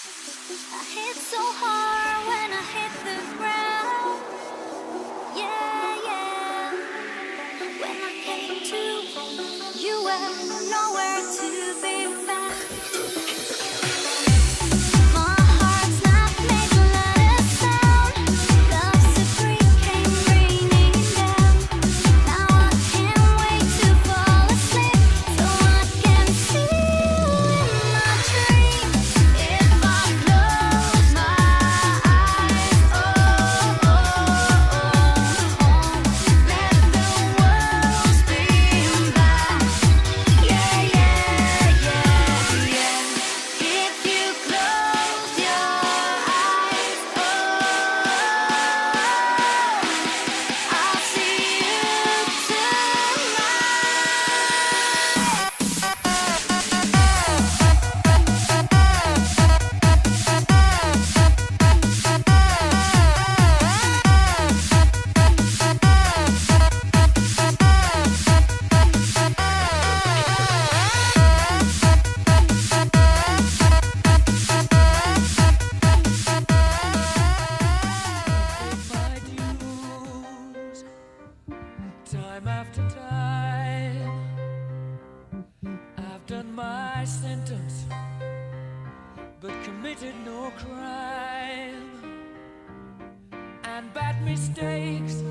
I hit so hard when I hit the ground. Yeah, yeah. When I came to, you were nowhere to be found. My heart's not made to let it sound. Love's a creek came raining down. Now I can't wait to fall asleep so I can see you in my dreams. If I close my eyes, oh, let the world spin by. Yeah, yeah, yeah, yeah. If you close your eyes, I'll see you My dues, time after time, I've done my sentence, but committed no crime. And bad mistakes